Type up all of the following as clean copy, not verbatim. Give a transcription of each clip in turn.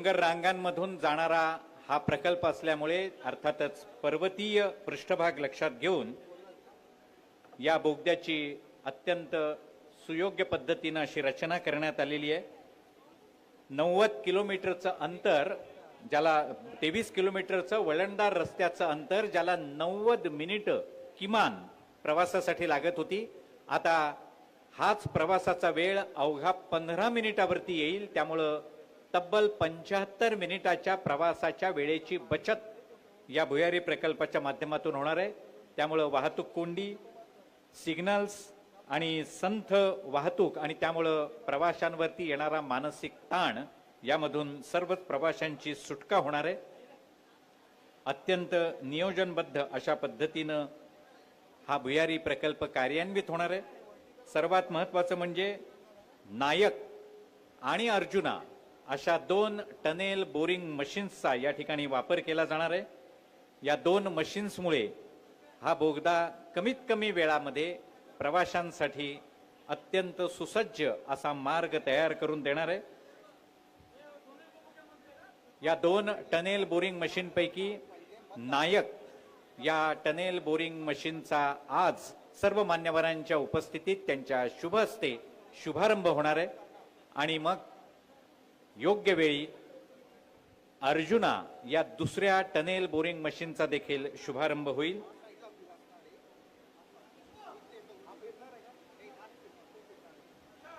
डोंगर रांगांमधून जाणारा हा प्रकल्प असल्यामुळे अर्थातच पर्वतीय पृष्ठभाग लक्षात घेऊन या बोगद्याची अत्यंत सुयोग्य पद्धतीने अशी रचना करण्यात आलेली आहे। 90 किलोमीटरचं अंतर, ज्याला 23 किलोमीटरचं वळणदार रस्त्याचं अंतर, ज्याला 90 मिनिटं किमान प्रवासासाठी लागत होती, आता हाच प्रवासाचा वेळ अवघा 15 मिनिटावरती येईल। त्यामुळं तब्बल 75 मिनिटाच्या प्रवासाच्या वेळेची बचत या भुयारी प्रकल्पाच्या माध्यमातून होणार आहे। त्यामुळं वाहतूक कोंडी, सिग्नल्स आणि संथ वाहतूक आणि त्यामुळं प्रवाशांवरती येणारा मानसिक ताण यामधून सर्वच प्रवाशांची सुटका होणार आहे। अत्यंत नियोजनबद्ध अशा पद्धतीनं हा भुयारी प्रकल्प कार्यान्वित होणार आहे। सर्वात महत्त्वाचं म्हणजे नायक आणि अर्जुना अशा 2 टनेल बोरिंग मशीन्सचा या ठिकाणी वापर केला जाणार आहे। या 2 मशीन्समुळे हा बोगदा कमीत कमी वेळामध्ये प्रवाशांसाठी अत्यंत सुसज्ज असा मार्ग तयार करून देणार आहे। या 2 टनेल बोरिंग मशीन पैकी नायक या टनेल बोरिंग मशीनचा आज सर्व मान्यवरांच्या उपस्थितीत त्यांच्या शुभ हस्ते शुभारंभ होणार आहे आणि मग योग्य वेळी अर्जुना या दुसऱ्या टनेल बोरिंग मशीनचा देखील शुभारंभ होईल।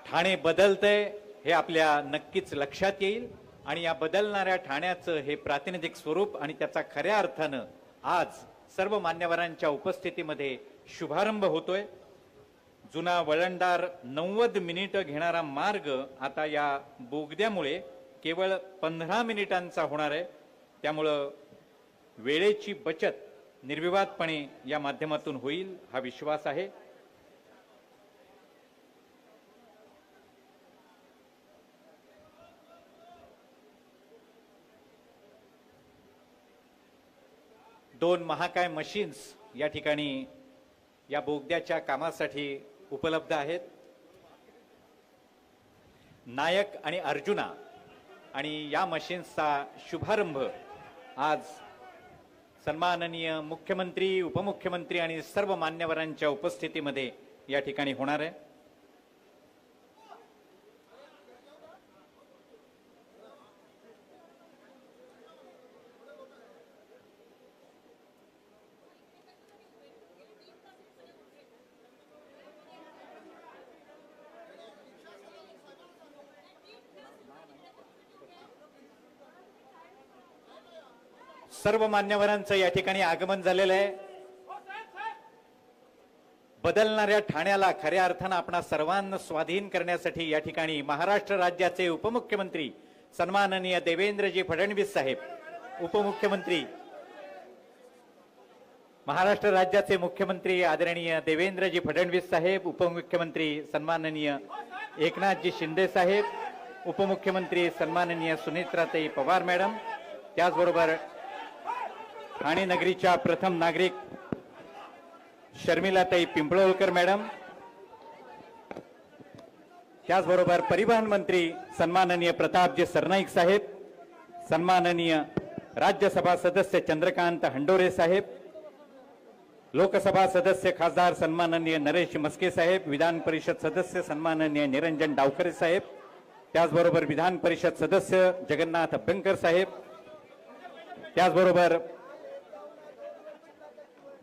ठाणे बदलतंय हे आपल्या नक्कीच लक्षात येईल आणि या बदलणाऱ्या ठाण्याचं हे प्रातिनिधिक स्वरूप आणि त्याचा खऱ्या अर्थानं आज सर्व मान्यवरांच्या उपस्थितीमध्ये शुभारंभ होतोय। जुना वळणदार 90 मिनिटं घेणारा मार्ग आता या बोगद्यामुळे केवळ 15 मिनिटांचा होणार आहे। त्यामुळं वेळेची बचत निर्विवादपणे या माध्यमातून होईल हा विश्वास आहे। दोन महाकाय मशीन्स या ठिकाणी या बोगद्याच्या कामासाठी उपलब्ध आहेत। नायक आणि अर्जुना आणि या मशीन्सचा शुभारंभ आज सन्माननीय मुख्यमंत्री, उपमुख्यमंत्री आणि सर्व मान्यवरांच्या उपस्थितीमध्ये या ठिकाणी होणार आहे। सर्व मान्यवरांचं या ठिकाणी आगमन झालेलं आहे। बदलणाऱ्या ठाण्याला खऱ्या अर्थानं आपणा सर्वांना स्वाधीन करण्यासाठी या ठिकाणी महाराष्ट्र राज्याचे उपमुख्यमंत्री सन्माननीय देवेंद्रजी फडणवीस साहेब, उपमुख्यमंत्री महाराष्ट्र राज्याचे मुख्यमंत्री आदरणीय देवेंद्रजी फडणवीस साहेब, उपमुख्यमंत्री सन्माननीय एकनाथजी शिंदे साहेब, उपमुख्यमंत्री सन्माननीय सुनेत्राताई पवार मॅडम, त्याचबरोबर ठाणे नगरीच्या प्रथम नागरिक शर्मिलाताई पिंपळवकर मॅडम, त्याचबरोबर परिवहन मंत्री सन्माननीय प्रतापजी सरनाईक साहेब, सन्माननीय राज्यसभा सदस्य चंद्रकांत हंडोरे साहेब, लोकसभा सदस्य खासदार सन्माननीय नरेश मस्के साहेब, विधान परिषद सदस्य सन्माननीय निरंजन डावखरे साहेब, त्याचबरोबर विधान परिषद सदस्य जगन्नाथ अभ्यंकर साहेब, त्याचबरोबर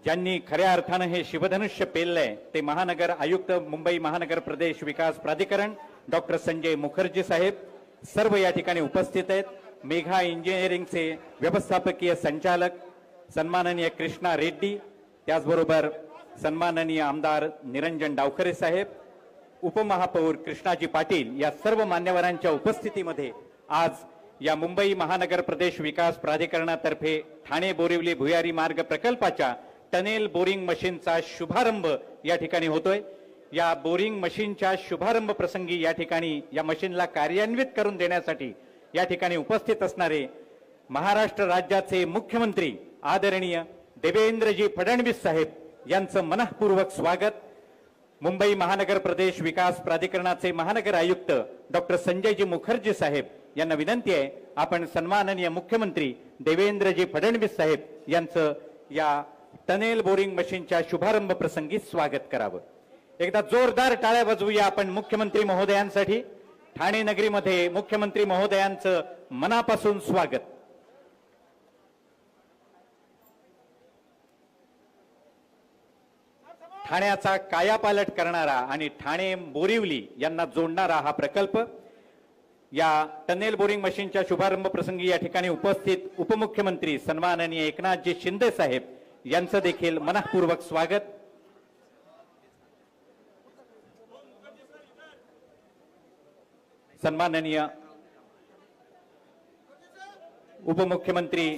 ज्यांनी खऱ्या अर्थानं हे शिवधनुष्य पेललंय ते महानगर आयुक्त, मुंबई महानगर प्रदेश विकास प्राधिकरण डॉक्टर संजय मुखर्जी साहेब, सर्व या ठिकाणी उपस्थित आहेत। मेघा इंजिनिअरिंगचे व्यवस्थापकीय संचालक सन्माननीय कृष्णा रेड्डी, त्याचबरोबर सन्माननीय आमदार निरंजन डावखरे साहेब, उपमहापौर कृष्णाजी पाटील, या सर्व मान्यवरांच्या उपस्थितीमध्ये आज या मुंबई महानगर प्रदेश विकास प्राधिकरणातर्फे ठाणे बोरिवली भुयारी मार्ग प्रकल्पाच्या टनेल बोरिंग मशीनचा शुभारंभ या ठिकाणी होतोय। या बोरिंग मशीनच्या शुभारंभ प्रसंगी या ठिकाणी या मशीनला कार्यान्वित करून देण्यासाठी या ठिकाणी उपस्थित असणारे महाराष्ट्र राज्याचे मुख्यमंत्री आदरणीय देवेंद्रजी फडणवीस साहेब यांचं मनःपूर्वक स्वागत। मुंबई महानगर प्रदेश विकास प्राधिकरणाचे महानगर आयुक्त डॉक्टर संजयजी मुखर्जी साहेब यांना विनंती आहे आपण सन्माननीय मुख्यमंत्री देवेंद्रजी फडणवीस साहेब यांचं या टनेल बोरिंग मशीनच्या शुभारंभ प्रसंगी स्वागत करावं। एकदा जोरदार टाळ्या वाजवूया आपण मुख्यमंत्री महोदयांसाठी। ठाणे नगरीमध्ये मुख्यमंत्री महोदयांचं मनापासून स्वागत। ठाण्याचा कायापालट करणारा आणि ठाणे बोरिवली यांना जोडणारा हा प्रकल्प, या टनेल बोरिंग मशीनच्या शुभारंभ प्रसंगी या ठिकाणी उपस्थित उपमुख्यमंत्री सन्माननीय एकनाथजी शिंदे साहेब यांचं देखील मनःपूर्वक स्वागत। सन्माननीय उपमुख्यमंत्री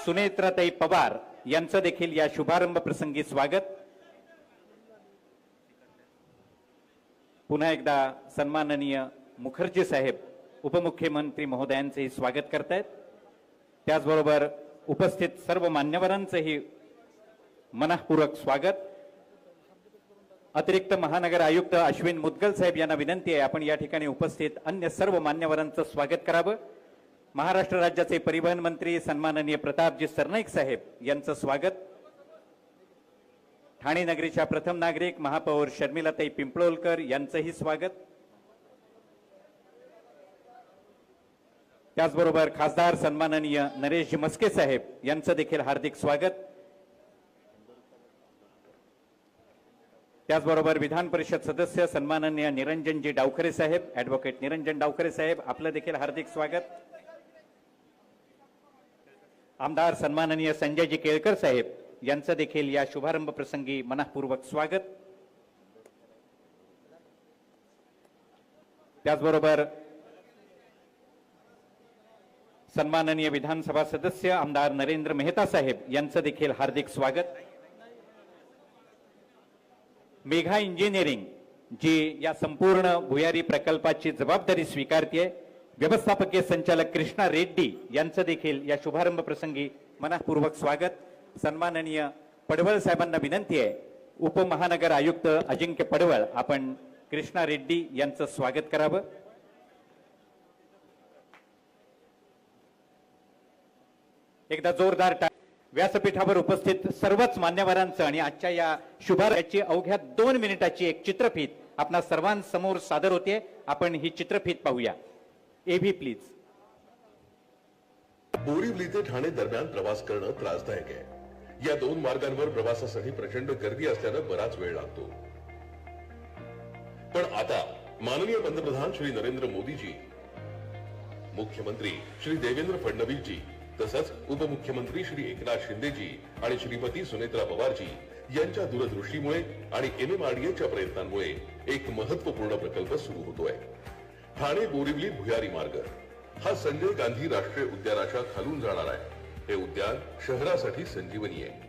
सुनेत्राताई पवार यांचं देखील या शुभारंभ प्रसंगी स्वागत। पुन्हा एकदा सन्माननीय मुखर्जी साहेब उपमुख्यमंत्री महोदयांचेही स्वागत करतायत। त्याचबरोबर उपस्थित सर्व मान्यवरांचेही मनःपूर्वक स्वागत। अतिरिक्त महानगर आयुक्त अश्विन मुदगल साहेब यांना विनंती आहे आपण या ठिकाणी उपस्थित अन्य सर्व मान्यवरांचं स्वागत करावं। महाराष्ट्र राज्याचे परिवहन मंत्री सन्माननीय प्रतापजी सरनाईक साहेब यांचं स्वागत। ठाणे नगरीच्या प्रथम नागरिक महापौर शर्मिलाताई पिंपळोलकर यांचंही स्वागत। त्याचबरोबर खासदार सन्माननीय नरेशजी मस्के साहेब यांचं देखील हार्दिक स्वागत। त्याचबरोबर विधान परिषद सदस्य सन्माननीय निरंजनजी डावखरे साहेब, ॲडव्होकेट निरंजन डावखरे साहेब आपलं देखील हार्दिक स्वागत। आमदार सन्माननीय संजयजी केळकर साहेब यांचं देखील या शुभारंभ प्रसंगी मनःपूर्वक स्वागत। त्याचबरोबर सन्माननीय विधानसभा सदस्य आमदार नरेंद्र मेहता साहेब यांचं देखील हार्दिक स्वागत। मेघा इंजिनिअरिंग जी या संपूर्ण भुयारी प्रकल्पाची जबाबदारी स्वीकारते, व्यवस्थापकीय संचालक कृष्णा रेड्डी यांचं देखील या शुभारंभ प्रसंगी मनःपूर्वक स्वागत। सन्माननीय पडवळ साहेबांना विनंती आहे उपमहानगर आयुक्त अजिंक्य पडवळ आपण कृष्णा रेड्डी यांचं स्वागत करावं। एकदा जोरदार व्यासपीठावर उपस्थित सर्वच मान्यवरांचं आणि आजच्या या शुभारंभाची अवघ्या 2 मिनिटाची एक चित्रफीत आपणा सर्वांसमोर सादर होते। आपण ही चित्रफीत पाहूया। एव्ही प्लीज। बोरिवली ते ठाणे दरम्यान प्रवास करणं त्रासदायक आहे। या 2 मार्गांवर प्रवासासाठी प्रचंड गर्दी असल्यानं बराच वेळ लागतो। पण आता माननीय पंतप्रधान श्री नरेंद्र मोदीजी, मुख्यमंत्री श्री देवेंद्र फडणवीसजी तसंच उपमुख्यमंत्री श्री एकनाथ शिंदेजी आणि श्रीमती सुनेत्रा पवारजी यांच्या दूरदृष्टीमुळे आणि MMRDAच्या प्रयत्नांमुळे एक महत्त्वपूर्ण प्रकल्प सुरू होतोय। ठाणे बोरिवली भुयारी मार्ग हा संजय गांधी राष्ट्रीय उद्यानाच्या खालून जाणार आहे। हे उद्यान शहरासाठी संजीवनी आहे।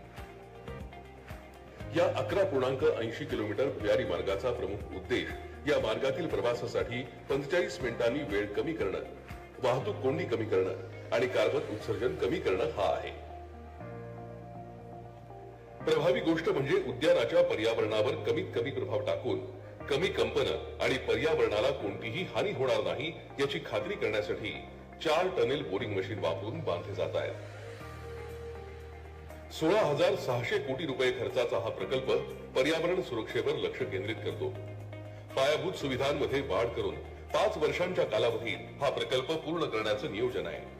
या 11.80 किलोमीटर भुयारी मार्गाचा प्रमुख उद्देश या मार्गातील प्रवासासाठी 45 मिनिटांनी वेळ कमी करणं, वाहतूक कोंडी कमी करणं आणि कार्बन उत्सर्जन कमी करणं हा आहे। प्रभावी गोष्ट म्हणजे उद्यानाच्या पर्यावरणावर कमीत कमी प्रभाव टाकून कमी कंपन आणि पर्यावरणाला कोणतीही हानी होणार नाही याची खात्री करण्यासाठी 4 टनेल बोरिंग मशीन वापरून बांधले जात आहेत। 16,600 कोटी रुपये खर्चाचा हा प्रकल्प पर्यावरण सुरक्षेवर लक्ष केंद्रित करतो। पायाभूत सुविधांमध्ये वाढ करून 5 वर्षांच्या कालावधीत हा प्रकल्प पूर्ण करण्याचं नियोजन आहे।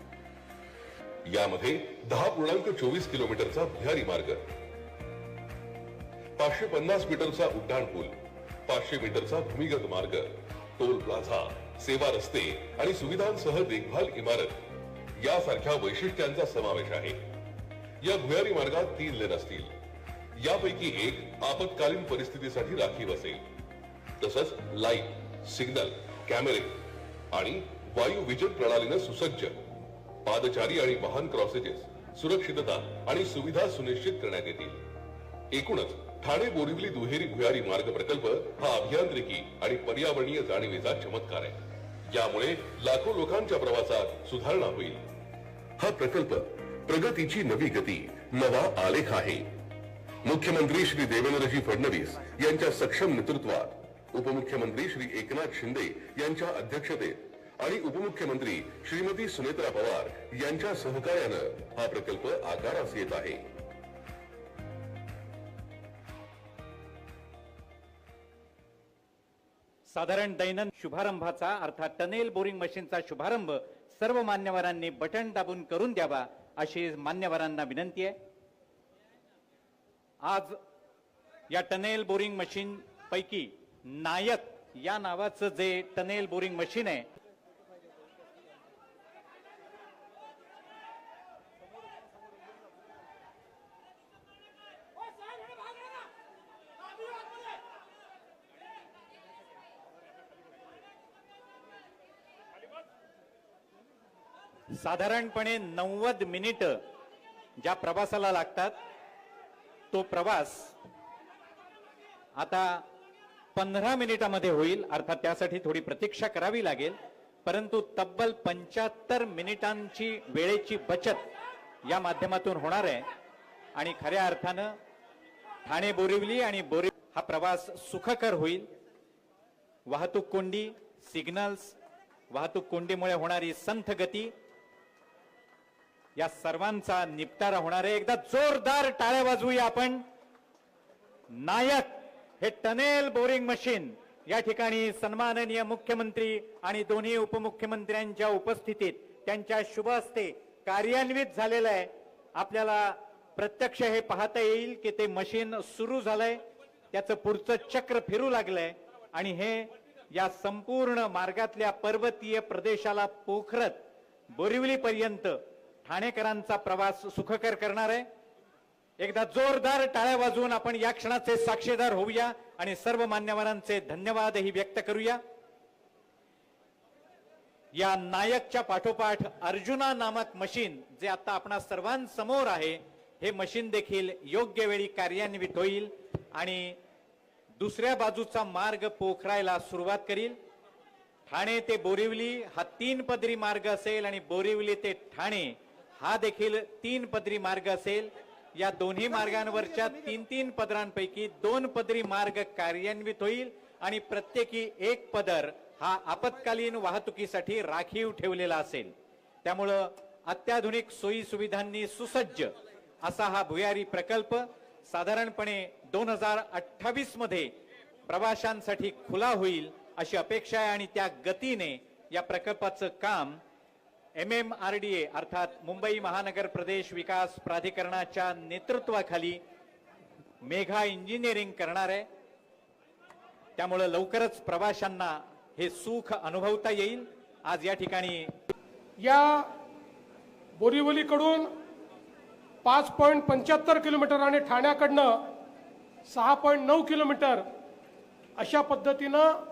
यामध्ये 10.24 किलोमीटरचा भुयारी मार्ग, 550 मीटरचा उड्डाण पूल, 500 मीटरचा भूमिगत मार्ग, टोल प्लाझा, सेवा रस्ते आणि सुविधांसह देखभाल इमारत यासारख्या वैशिष्ट्यांचा समावेश आहे। या भुयारी मार्गात 3 लेन असतील। यापैकी एक आपत्कालीन परिस्थितीसाठी राखीव असेल। तसंच लाईट, सिग्नल, कॅमेरे आणि वायू विजन प्रणालीने सुसज्ज। पादचारी आणि वाहन क्रॉसेजेस, सुरक्षितता आणि सुविधा सुनिश्चित करण्यात येतील। एकूणच ठाणे बोरिवली दुहेरी भुयारी मार्ग प्रकल्प हा अभियांत्रिकी आणि पर्यावरणीय जाणीवेचा चमत्कार आहे। यामुळे लाखो लोकांच्या प्रवासात सुधारणा होईल। हा प्रकल्प प्रगतीची नवी गती, नवा आलेख आहे। मुख्यमंत्री श्री देवेंद्रजी फडणवीस यांच्या सक्षम नेतृत्वात, उपमुख्यमंत्री श्री एकनाथ शिंदे यांच्या अध्यक्षतेत आणि उपमुख्यमंत्री श्रीमती सुनेत्रा पवार यांच्या सहकार्यानं हा प्रकल्प आकारास येत आहे. साधारण दैनंदिन शुभारंभाचा अर्थात टनेल बोरिंग मशीनचा शुभारंभ सर्व मान्यवरांनी बटन दाबून करून द्यावा अशी मान्यवरांना विनंती आहे. आज या टनेल बोरिंग मशीन पैकी नायक या नावाचं जे टनेल बोरिंग मशीन आहे साधारणपणे 90 मिनिटं ज्या प्रवासाला लागतात तो प्रवास आता 15 मिनिटांमध्ये होईल. अर्थात त्यासाठी थोडी प्रतीक्षा करावी लागेल, परंतु तब्बल 75 मिनिटांची वेळेची बचत या माध्यमातून होणार आहे आणि खऱ्या अर्थानं ठाणे बोरिवली आणि हा प्रवास सुखकर होईल. वाहतूक कोंडी, सिग्नल्स, वाहतूक कोंडीमुळे होणारी संथ गती या सर्वांचा निपटारा होणार आहे. एकदा जोरदार टाळ्या वाजवूया आपण. नायक हे टनेल बोरिंग मशीन या ठिकाणी सन्माननीय मुख्यमंत्री आणि दोन्ही उपमुख्यमंत्र्यांच्या उपस्थितीत त्यांच्या शुभ हस्ते कार्यान्वित झालेलं आहे. आपल्याला प्रत्यक्ष हे पाहता येईल की ते मशीन सुरू झालंय, त्याचं पुढचं चक्र फिरू लागलंय आणि हे या संपूर्ण मार्गातल्या पर्वतीय प्रदेशाला पोखरत बोरिवलीपर्यंत ठाणेकरांचा प्रवास सुखकर करणार आहे. एकदा जोरदार टाळ्या वाजवून आपण या क्षणाचे साक्षीदार होऊया आणि सर्व मान्यवरांचे धन्यवादही व्यक्त करूया. या नायकच्या पाठोपाठ अर्जुना नामक मशीन जे आता आपणा सर्वांसमोर आहे, हे मशीन देखील योग्य वेळी कार्यान्वित होईल आणि दुसऱ्या बाजूचा मार्ग पोखरायला सुरुवात करील. ठाणे ते बोरिवली हा 3 पदरी मार्ग असेल आणि बोरिवली ते ठाणे हा देखील 3 पदरी मार्ग असेल. या दोन्ही मार्गांवरच्या 3 पदरांपैकी 2 पदरी मार्ग कार्यान्वित होईल आणि प्रत्येकी 1 पदर हा आपत्कालीन वाहतुकीसाठी राखीव ठेवलेला असेल. त्यामुळं अत्याधुनिक सोयी सुविधांनी सुसज्ज असा हा भुयारी प्रकल्प साधारणपणे 2028 मध्ये प्रवाशांसाठी खुला होईल अशी अपेक्षा आहे आणि त्या गतीने या प्रकल्पाचं काम MMRDA अर्थात मुंबई महानगर प्रदेश विकास प्राधिकरणाच्या नेतृत्वाखाली मेघा इंजिनिअरिंग करणार आहे. त्यामुळे लवकरच प्रवाशांना हे सुख अनुभवता येईल. आज या ठिकाणी या बोरिवलीकडून 5.75 किलोमीटर आणि ठाण्याकडनं 6.9 किलोमीटर अशा पद्धतीनं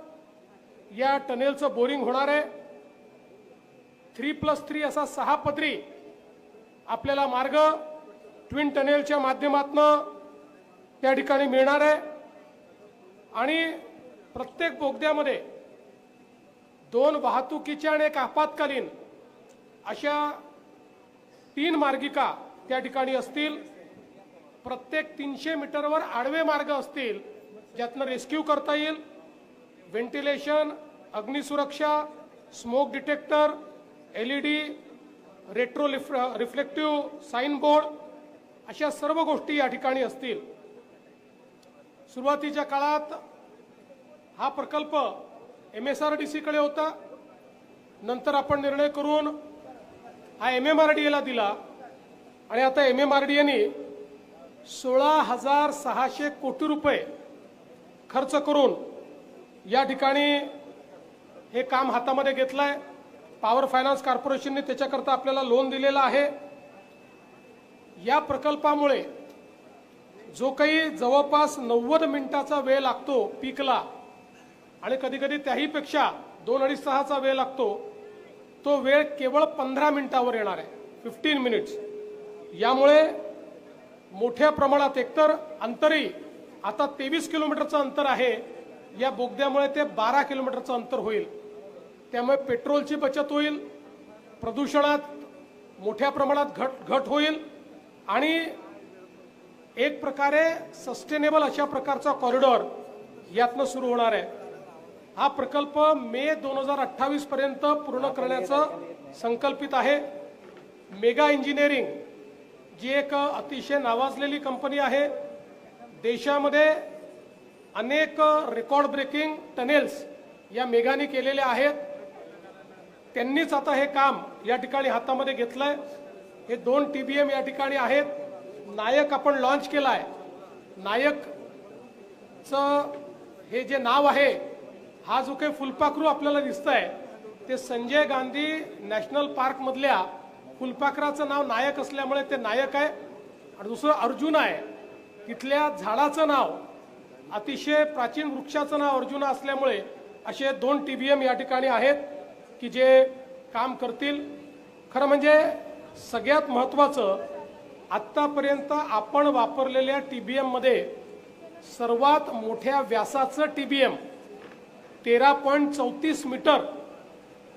या टनेलचं बोरिंग होणार आहे. 3+3 असा 6 पदरी आपल्याला मार्ग ट्विन टनेलच्या माध्यमातून त्या ठिकाणी मिळणार आहे आणि प्रत्येक बोगद्यामध्ये 2 वाहतुकीच्या आणि 1 आपत्कालीन अशा 3 मार्गिका त्या ठिकाणी असतील. प्रत्येक 300 मीटरवर आडवे मार्ग असतील ज्यातनं रेस्क्यू करता येईल. व्हेंटिलेशन, अग्निसुरक्षा, smoke detector, LED, retro reflective sign board अशा सर्व गोष्टी या ठिकाणी असतील. सुरुवातीच्या काळात हा प्रकल्प MSRDC कडे होता. नंतर आपण निर्णय करून हा MMRDA ला दिला आणि आता MMRDA ने 16,600 कोटी रुपये खर्च करून या ठिकाणी हे काम हातामध्ये घेतलंय. पॉवर फायनान्स कॉर्पोरेशनने त्याच्याकरता आपल्याला लोन दिलेलं आहे. या प्रकल्पामुळे जो काही जवळपास 90 मिनिटाचा वेळ लागतो पीकला आणि कधी कधी त्याहीपेक्षा 2-2.5 तासाचा वेळ लागतो, तो वेळ केवळ 15 मिनिटावर येणार आहे, 15 मिनिट्स. यामुळे मोठ्या प्रमाणात एकतर अंतरही आता 23 किलोमीटरचं अंतर आहे, या बोगद्यामुळे ते 12 किलोमीटरचं अंतर होईल. त्यामुळे पेट्रोलची बचत होईल, प्रदूषणात मोठ्या प्रमाणात घट होईल आणि एक प्रकारे सस्टेनेबल अशा प्रकारचा कॉरिडॉर यातनं सुरू होणार आहे. हा प्रकल्प मे 2028 पर्यंत पूर्ण करण्याचं संकल्पित आहे। मेगा इंजिनिअरिंग जी एक अतिशय नावाजलेली कंपनी आहे, देशामध्ये अनेक रेकॉर्ड ब्रेकिंग टनेल्स या मेगाने केलेले आहेत, त्यांनीच आता हे काम या ठिकाणी हातामध्ये घेतलंय। हे 2 TBM या ठिकाणी आहेत। नायक आपण लॉन्च केलाय। नायकचं हे जे नाव आहे, हा जो काही फुलपाखरू आपल्याला दिसतंय ते संजय गांधी नॅशनल पार्क मधल्या फुलपाखराचं नाव नायक असल्यामुळे ते नायक आहे। आणि दुसरं अर्जुन आहे, तिथल्या झाडाचं नाव, अतिशय प्राचीन वृक्षाचं नाव अर्जुन असल्यामुळे असे 2 TBM या ठिकाणी आहेत की जे काम करतील। खरं म्हणजे सगळ्यात महत्त्वाचं, आत्तापर्यंत आपण वापरलेल्या TBM मध्ये सर्वात मोठ्या व्यासाचं TBM 13.34 मीटर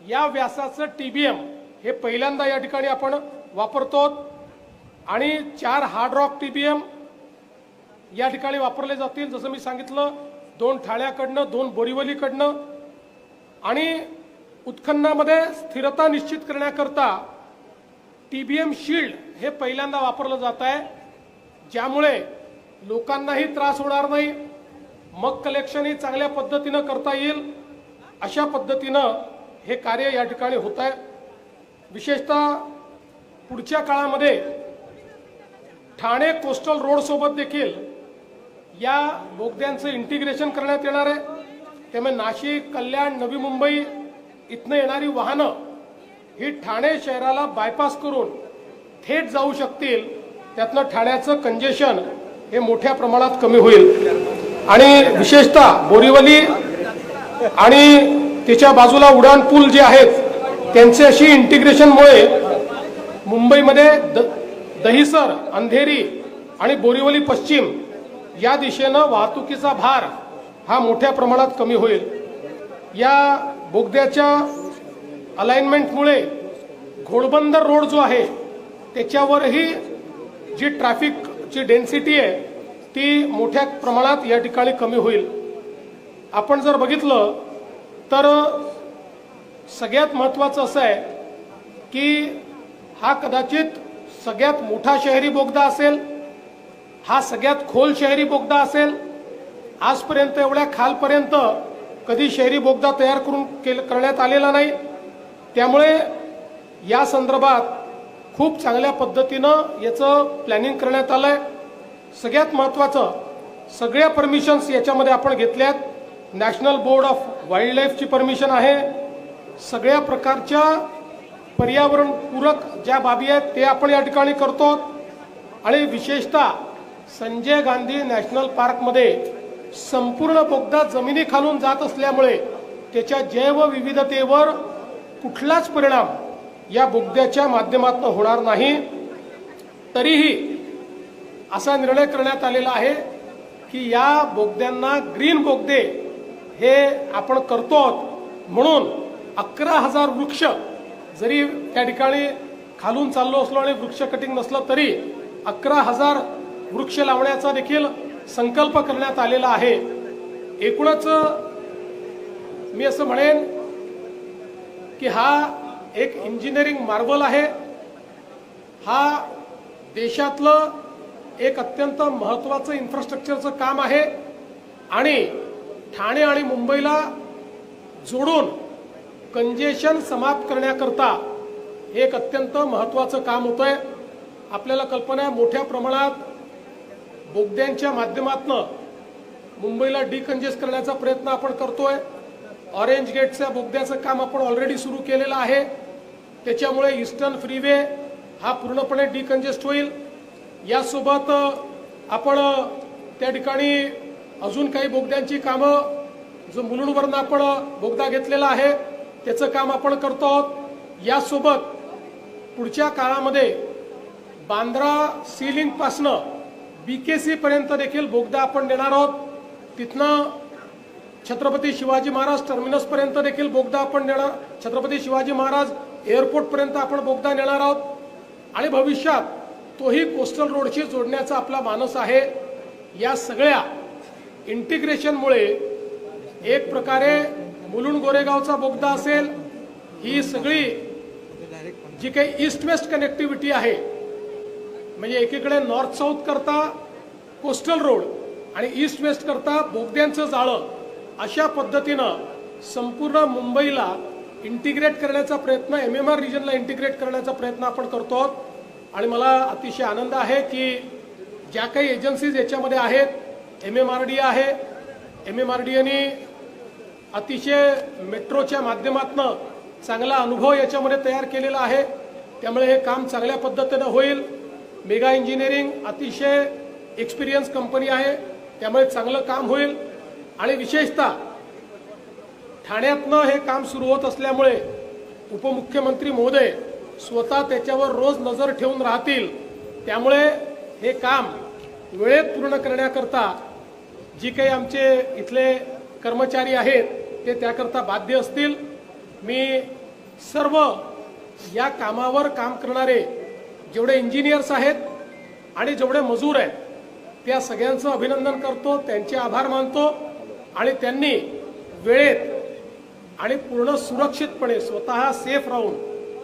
या व्यासाचं TBM हे पहिल्यांदा या ठिकाणी आपण वापरतो। आणि 4 हार्ड रॉक TBM या ठिकाणी वापरले जातील, जसं मी सांगितलं 2 ठाण्याकडनं 2 बोरिवलीकडनं। आणि उत्खननामध्ये स्थिरता निश्चित करण्याकरता TBM शील्ड हे पहिल्यांदा वापरलं जात आहे, ज्यामुळे लोकांनाही त्रास होणार नाही, मग कलेक्शनही चांगल्या पद्धतीनं करता येईल। अशा पद्धतीनं हे कार्य या ठिकाणी होत आहे। विशेषतः पुढच्या काळामध्ये ठाणे कोस्टल रोड सोबत देखील या बोगद्यांचं इंटिग्रेशन करण्यात येणार आहे। त्यामुळे नाशिक, कल्याण, नवी मुंबई इथनं येणारी वाहनं ही ठाणे शहराला बायपास करून थेट जाऊ शकतील। त्यातनं ठाण्याचं कंजेशन हे मोठ्या प्रमाणात कमी होईल। आणि विशेषतः बोरिवली आणि त्याच्या बाजूला उड्डाण पूल जे आहेत त्यांचे अशी इंटिग्रेशनमुळे मुंबईमध्ये दहिसर, अंधेरी आणि बोरिवली पश्चिम या दिशेनं वाहतुकीचा भार हा मोठ्या प्रमाणात कमी होईल। या बोगद्याच्या अलाइनमेंटमुळे घोडबंदर रोड जो आहे त्याच्यावरही जी ट्रॅफिकची डेन्सिटी आहे ती मोठ्या प्रमाणात या ठिकाणी कमी होईल। आपण जर बघितलं तर सगळ्यात महत्त्वाचं असं आहे की हा कदाचित सगळ्यात मोठा शहरी बोगदा असेल, हा सगळ्यात खोल शहरी बोगदा असेल। आजपर्यंत एवढ्या खालपर्यंत कधी शहरी बोगदा तयार करण्यात आलेला नाही, त्यामुळे या संदर्भात खूप चांगल्या पद्धतीनं याचं प्लॅनिंग करण्यात आलंय। सगळ्यात महत्त्वाचं, सगळ्या परमिशन्स याच्यामध्ये आपण घेतल्यात। नॅशनल बोर्ड ऑफ वाईल्ड लाईफची परमिशन आहे, सगळ्या प्रकारच्या पर्यावरण पूरक ज्या बाबी आहेत ते आपण या ठिकाणी करतो। आणि विशेषतः संजय गांधी नॅशनल पार्कमध्ये संपूर्ण बोगदा जमिनीखालून जात असल्यामुळे त्याच्या जैवविविधतेवर कुठलाच परिणाम या बोगद्याच्या माध्यमातून होणार नाही। तरीही असा निर्णय करण्यात आलेला आहे की या बोगद्यांना ग्रीन बोगदे हे आपण करतो, म्हणून 11,000 वृक्ष जरी त्या ठिकाणी खालून चाललो असलो आणि वृक्ष कटिंग नसलं तरी 11,000 वृक्ष लावण्याचा देखील संकल्प करण्यात आलेला आहे। एकूणच मी असं म्हणेन की हा एक इंजिनिअरिंग मार्वल आहे। हा देशातलं एक अत्यंत महत्त्वाचं इन्फ्रास्ट्रक्चरचं काम आहे आणि ठाणे आणि मुंबईला जोडून कंजेशन समाप्त करण्याकरता हे एक अत्यंत महत्त्वाचं काम होतंय। आपल्याला कल्पना आहे, मोठ्या प्रमाणात बोगद्यांच्या माध्यमातून मुंबईला डिकंजेस्ट करण्याचा प्रयत्न आपण करतोय। ऑरेंज गेटच्या बोगद्याचं काम आपण ऑलरेडी सुरू केलेलं आहे, त्याच्यामुळे ईस्टर्न फ्रीवे हा पूर्णपणे डिकंजेस्ट होईल। यासोबत आपण त्या ठिकाणी अजून काही बोगद्यांची कामं, जो मुलुंडवरनं आपण बोगदा घेतलेला आहे त्याचं काम आपण करतो आहोत। यासोबत पुढच्या काळामध्ये बांद्रा सी लिंक पासनं BKC पर्यंत देखील बोगदा आपण देणार आहोत। तिथनं छत्रपती शिवाजी महाराज टर्मिनस पर्यंत देखील बोगदा आपण देणार, छत्रपती शिवाजी महाराज एअरपोर्ट पर्यंत आपण बोगदा नेणार आहोत आणि भविष्यात तोही कोस्टल रोडशी जोडण्याचा आपला मानस आहे। या सगळ्या इंटिग्रेशनमुळे एक प्रकारे मुलुंड गोरेगावचा बोगदा असेल, ही सगळी जी काही ईस्ट वेस्ट कनेक्टिव्हिटी आहे, म्हणजे एकीकडे नॉर्थ साऊथ करता कोस्टल रोड आणि ईस्ट वेस्ट करता बोगद्यांचं जाळं, अशा पद्धतीनं संपूर्ण मुंबईला इंटिग्रेट करण्याचा प्रयत्न, MMR रिजनला इंटिग्रेट करण्याचा प्रयत्न आपण करतो आहोत. आणि मला अतिशय आनंद आहे की ज्या काही एजन्सीज याच्यामध्ये आहेत, MMRDA आहे, MMRDAने अतिशय मेट्रोच्या माध्यमातून चांगला अनुभव याच्यामध्ये तयार केलेला आहे, त्यामुळे हे काम चांगल्या पद्धतीनं होईल. मेगा इंजिनिअरिंग अतिशय एक्सपिरियन्स कंपनी आहे, त्यामुळे चांगलं काम होईल. आणि विशेषतः ठाण्यातनं हे काम सुरू होत असल्यामुळे उपमुख्यमंत्री महोदय स्वतः त्याच्यावर रोज नजर ठेवून राहतील, त्यामुळे हे काम वेळेत पूर्ण करण्याकरता जी काही आमचे इथले कर्मचारी आहेत ते त्याकरता बाध्य असतील. मी सर्व या कामावर काम करणारे जेवढे इंजिनियर्स आहेत आणि जेवढे मजूर आहेत त्या सगळ्यांचं अभिनंदन करतो, त्यांचे आभार मानतो. आणि त्यांनी वेळेत आणि पूर्ण सुरक्षितपणे स्वतः सेफ राहून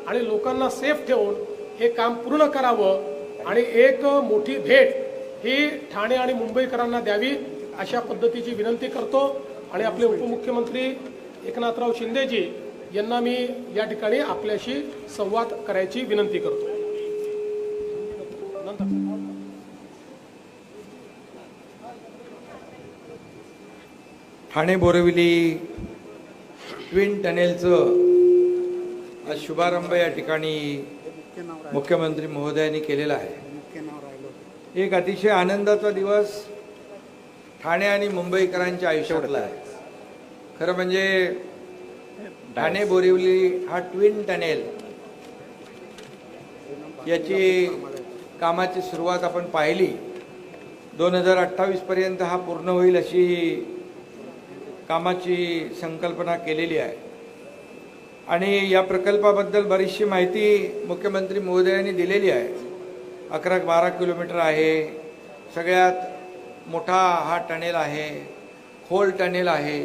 आणि लोकांना सेफ ठेवून हे काम पूर्ण करावं आणि एक मोठी भेट ही ठाणे आणि मुंबईकरांना द्यावी, अशा पद्धतीची विनंती करतो. आणि आपले उपमुख्यमंत्री एकनाथराव शिंदेजी यांना मी या ठिकाणी आपल्याशी संवाद करायची विनंती करतो. ठाणे बोरिवली ट्विन टनेलचं आज शुभारंभ या ठिकाणी मुख्यमंत्री महोदयांनी केलेला आहे. एक अतिशय आनंदाचा दिवस ठाणे आणि मुंबईकरांच्या आयुष्यातला आहे. खरं म्हणजे ठाणे बोरिवली हा ट्विन टनेल याची कामाची सुरुवात आपण पाहिली. 2028 पर्यंत हा पूर्ण होईल अशी कामाची संकल्पना केलेली आहे. आणि या प्रकल्पाबद्दल बरीचशी माहिती मुख्यमंत्री महोदयांनी दिलेली आहे. 11-12 किलोमीटर आहे, सगळ्यात मोठा हा टनेल आहे, खोल टनेल आहे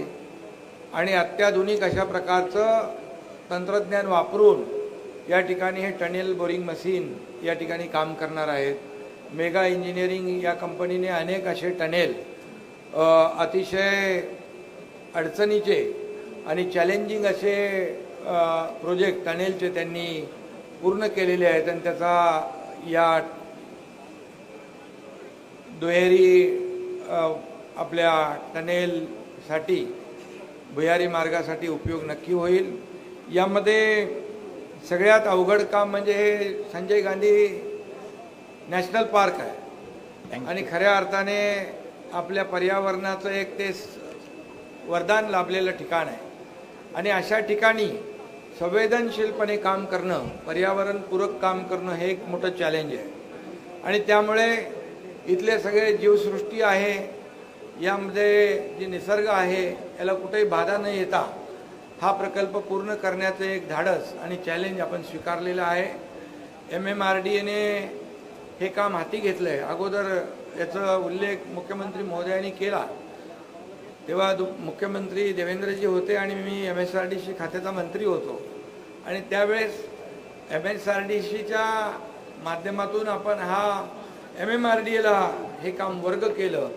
आणि अत्याधुनिक अशा प्रकारचं तंत्रज्ञान वापरून या ठिकाणी हे टनेल बोरिंग मशीन या ठिकाणी काम करणार आहेत. मेगा इंजिनिअरिंग या कंपनीने अनेक असे टनेल अतिशय अडचणीचे आणि चॅलेंजिंग असे प्रोजेक्ट टनेलचे त्यांनी पूर्ण केलेले आहेत. आणि त्याचा या दुहेरी आपल्या टनेलसाठी भुयारी मार्गासाठी उपयोग नक्की होईल. यामध्ये सगळ्यात अवघड काम म्हणजे हे संजय गांधी नॅशनल पार्क आहे आणि खऱ्या अर्थाने आपल्या पर्यावरणाचं एक ते वरदान लाभलेलं ठिकाण आहे. आणि अशा ठिकाणी संवेदनशीलपणे काम करणं, पर्यावरणपूरक काम करणं हे एक मोठं चॅलेंज आहे. आणि त्यामुळे इथले सगळे जीवसृष्टी आहे, यामध्ये जे निसर्ग आहे याला कुठेही बाधा न येता हा प्रकल्प पूर्ण करण्याचं एक धाडस आणि चॅलेंज आपण स्वीकारलेलं आहे. MMRDAने हे काम हाती घेतलं आहे. अगोदर याचा उल्लेख मुख्यमंत्री महोदयांनी केला, तेव्हा मुख्यमंत्री देवेंद्रजी होते आणि मी MSRDC खात्याचा मंत्री होतो. आणि त्यावेळेस MSRDCच्या माध्यमातून आपण हा MMRDAला हे काम वर्ग केलं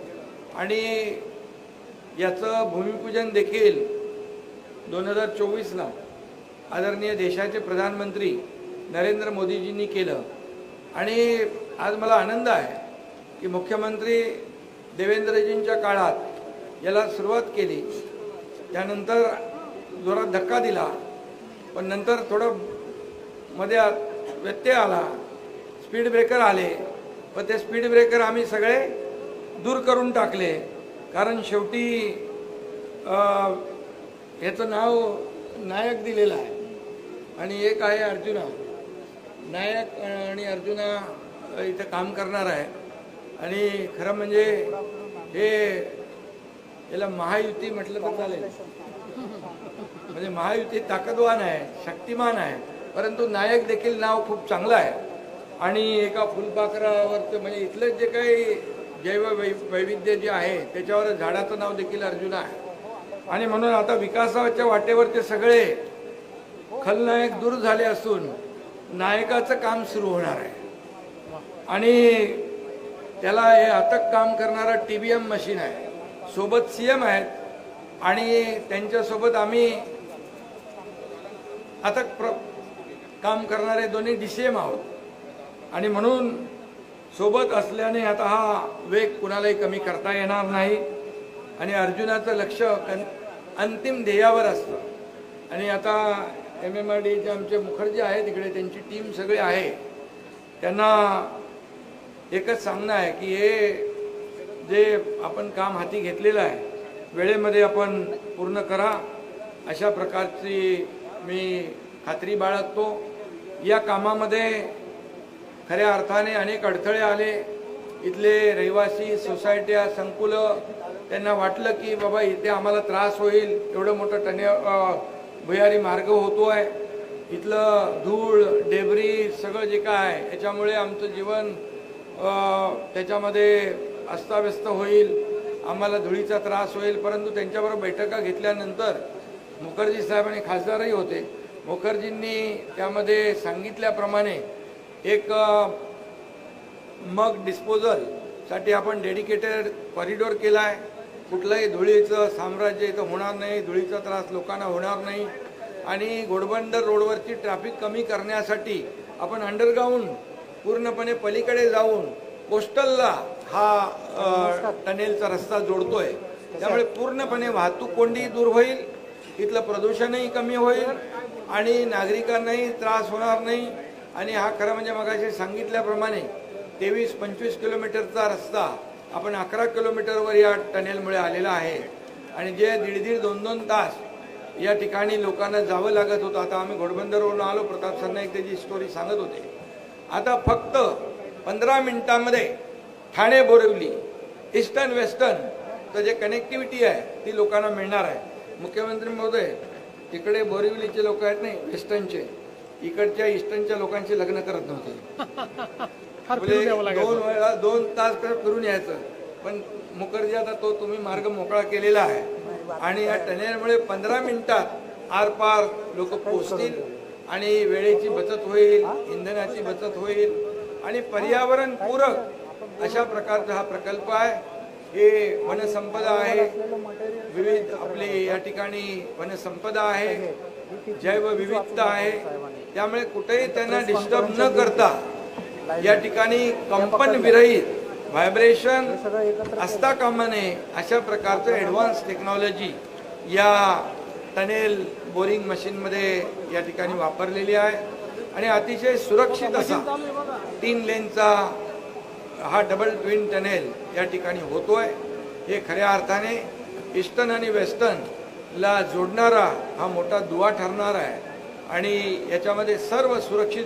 आणि याचं भूमिपूजन देखील 2024ला आदरणीय देशाचे प्रधानमंत्री नरेंद्र मोदीजींनी केलं. आणि आज मला आनंद आहे की मुख्यमंत्री देवेंद्रजींच्या काळात याला सुरुवात केली, त्यानंतर जोरात धक्का दिला, पण नंतर थोडं मध्ये व्यत्यय आला, स्पीड ब्रेकर आले, पण ते स्पीड ब्रेकर आम्ही सगळे दूर करून टाकले. कारण शेवटी याचं नाव नायक दिलेलं आहे आणि एक आहे अर्जुना. नायक आणि अर्जुना इथं काम करणार आहे. आणि खरं म्हणजे हे याला महायुती म्हटलं तर चालेल. म्हणजे महायुती ताकदवान आहे, शक्तिमान आहे, परंतु नायक देखील नाव खूप चांगलं आहे. आणि एका फुलपाखरावरचं म्हणजे इथलं जे काही जैव वैविध्य जे आहे त्याच्यावर झाडाचं नाव देखील अर्जुना आहे. आणि म्हणून आता विकासाच्या वाटेवर ते सगळे खलनायक दूर झाले असून नायकाचं काम सुरू होणार आहे आणि त्याला हे अथक काम करणारा TBM मशीन आहे, सोबत CM आहेत आणि त्यांच्यासोबत आम्ही अथक काम करणारे दोन्ही DCM आहोत आणि म्हणून सोबत असल्याने आता हा वेग कुणालाही कमी करता येणार नाही आणि अर्जुनाचं लक्ष अंतिम ध्येयावर असतं आणि आता MMRDचे आमचे मुखर्जी आहेत तिकडे, त्यांची टीम सगळी आहे, त्यांना एकच सांगणं आहे की हे जे आपण काम हाती घेतलेलं आहे वेळेमध्ये आपण पूर्ण करा, अशा प्रकारची मी खात्री बाळगतो. या कामामध्ये खऱ्या अर्थाने अनेक अडथळे आले. इथले रहिवासी, सोसायट्या, संकुलं त्यांना वाटलं की बाबा इथे आम्हाला त्रास होईल, एवढं मोठं भुयारी मार्ग होतो आहे, इथलं धूळ डेब्री सगळं जे काय आहे याच्यामुळे आमचं जीवन त्याच्यामध्ये अस्ताव्यस्त होईल, आम्हाला धुळीचा त्रास होईल. परंतु त्यांच्याबरोबर बैठका घेतल्यानंतर मुखर्जी साहेब आणि खासदारही होते, मुखर्जींनी त्यामध्ये सांगितल्याप्रमाणे एक मग डिस्पोजलसाठी आपण डेडिकेटेड कॉरिडॉर केला आहे. कुठलंही धुळीचं साम्राज्य इथं होणार नाही, धुळीचा त्रास लोकांना होणार नाही आणि घोडबंदर रोडवरची ट्रॅफिक कमी करण्यासाठी आपण अंडरग्राऊंड पूर्णपणे पलीकडे जाऊन कोस्टलला हा टनेलचा रस्ता जोडतोय. त्यामुळे पूर्णपणे वाहतूक कोंडी दूर होईल, इथलं प्रदूषणही कमी होईल आणि नागरिकांनाही त्रास होणार नाही. आणि हा खरं म्हणजे मगाशी सांगितल्याप्रमाणे 23-25 किलोमीटरचा रस्ता आपण 11 किलोमीटरवर या टनेलमुळे आलेला आहे आणि जे 1.5-2 तास या ठिकाणी लोकांना जावं लागत होतं. आता आम्ही घोडबंदरवरून आलो, प्रताप सरनाईक त्याची स्टोरी सांगत होते. आता फक्त 15 मिनिटांमध्ये ठाणे बोरिवली ईस्टर्न वेस्टर्न जे कनेक्टिव्हिटी आहे ती लोकांना मिळणार आहे. मुख्यमंत्री महोदय, तिकडे बोरिवलीचे लोक आहेत नाही वेस्टर्नचे, इकडच्या ईस्टर्नच्या लोकांचे लग्न करत नव्हते. 2 तास फिरून यायचं, पण मुखर्जी आता तो तुम्ही मार्ग मोकळा केलेला आहे आणि या टनेलमुळे 15 मिनिटात आरपार लोक पोहोचतील आणि वेळेची बचत होईल, इंधनाची बचत होईल आणि पर्यावरण पूरक अशा प्रकारचा हा प्रकल्प आहे. हे वनसंपदा आहे, विविध आपले या ठिकाणी वनसंपदा आहे, जैवविविधता आहे. त्यामुळे कुठेही त्यांना डिस्टर्ब न करता या ठिकाणी कंपन विरहित व्हायब्रेशन असता कामा नये अशा प्रकारचं ॲडव्हान्स टेक्नॉलॉजी या टनेल बोरिंग मशीनमध्ये या ठिकाणी वापरलेली आहे आणि अतिशय सुरक्षित असा 3 लेनचा हा डबल ट्विन टनेल या ठिकाणी होतोय. हे खऱ्या अर्थाने ईस्टर्न आणि वेस्टर्नला जोडणारा हा मोठा दुवा ठरणार आहे आणि याच्यामध्ये सर्व सुरक्षित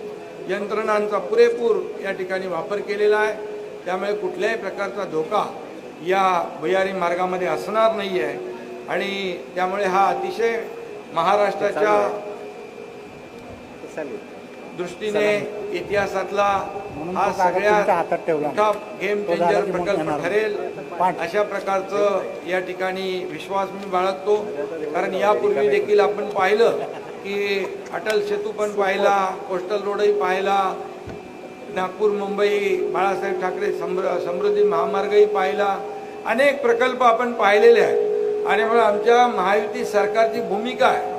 यंत्रणांचा पुरेपूर या ठिकाणी वापर केलेला आहे. त्यामुळे कुठल्याही प्रकारचा धोका या भुयारी मार्गामध्ये असणार नाही आहे आणि त्यामुळे हा अतिशय महाराष्ट्राच्या दृष्टीने इतिहासातला हा सगळ्यात मोठा गेम चेंजर प्रकल्प ठरेल अशा प्रकारचं या ठिकाणी विश्वास मी बाळगतो. कारण यापूर्वी देखील आपण पाहिलं की अटल सेतू पण पाहिला, कोस्टल रोडही पाहिला, नागपूर मुंबई बाळासाहेब ठाकरे समृद्धी महामार्गही पाहिला, अनेक प्रकल्प आपण पाहिलेले आहेत आणि म्हणून आमच्या महायुती सरकारची भूमिका आहे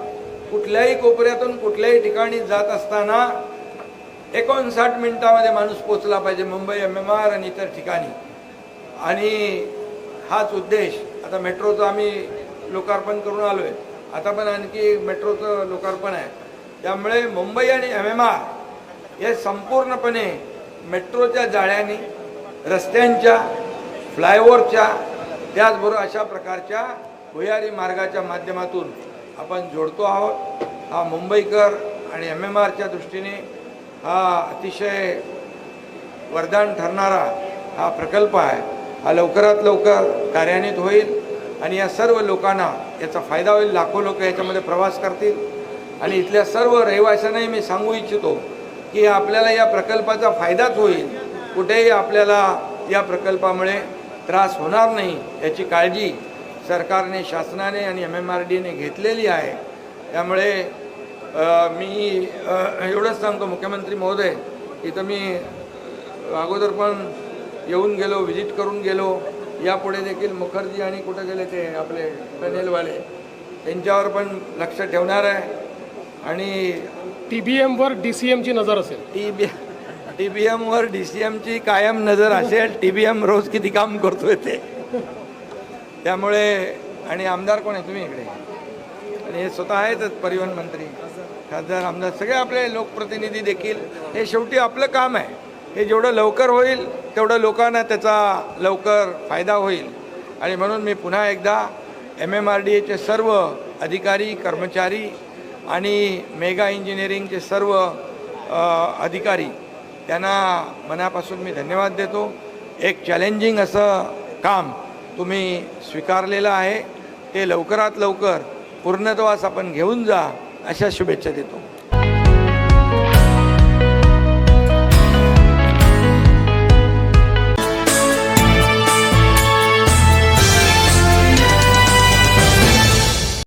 कुठल्याही कोपऱ्यातून कुठल्याही ठिकाणी जात असताना 59 मिनिटामध्ये माणूस पोचला पाहिजे मुंबई MMR आणि इतर ठिकाणी. आणि हाच उद्देश आता मेट्रोचं आम्ही लोकार्पण करून आलो आहे, आता पण आणखी मेट्रोचं लोकार्पण आहे. त्यामुळे मुंबई आणि MMR हे संपूर्णपणे मेट्रोच्या जाळ्याने रस्त्यांच्या फ्लायओव्हरच्या त्याचबरोबर अशा प्रकारच्या भुयारी मार्गाच्या माध्यमातून आपण जोडतो आहोत. हा मुंबईकर आणि MMRच्या दृष्टीने हा अतिशय वरदान ठरणारा हा प्रकल्प आहे. हा लवकरात लवकर कार्यान्वित होईल आणि या सर्व लोकांना याचा फायदा होईल. लाखो लोक याच्यामध्ये प्रवास करतील आणि इथल्या सर्व रहिवाशांनाही मी सांगू इच्छितो की आपल्याला या प्रकल्पाचा फायदाच होईल, कुठेही आपल्याला या प्रकल्पामुळे त्रास होणार नाही याची काळजी सरकारने, शासनाने आणि MMRDने घेतलेली आहे. त्यामुळे मी एवढंच सांगतो मुख्यमंत्री महोदय, इथं मी अगोदर पण येऊन गेलो, व्हिजिट करून गेलो. यापुढे देखील मुखर्जी आणि कुठं गेले ते आपले टनेलवाले, त्यांच्यावर पण लक्ष ठेवणार आहे. आणि TBMवर DCMची नजर असेल. TBMवर DCMची कायम नजर असेल. TBM रोज किती काम करतोय ते. त्यामुळे आणि आमदार कोण आहे तुम्ही इकडे, आणि हे स्वतः आहेतच परिवहन मंत्री, खासदार, आमदार, सगळे आपले लोकप्रतिनिधी देखील. हे शेवटी आपलं काम आहे. हे जेवढं लवकर होईल तेवढं लोकांना त्याचा लवकर फायदा होईल. आणि म्हणून मी पुन्हा एकदा MMRDAचे सर्व अधिकारी, कर्मचारी आणि मेगा इंजिनिअरिंगचे सर्व अधिकारी त्यांना मनापासून मी धन्यवाद देतो. एक चॅलेंजिंग असं काम तुम्ही स्वीकारलेलं आहे, ते लवकरात लवकर पूर्णत्वास आपण घेऊन जा, अशा शुभेच्छा देतो.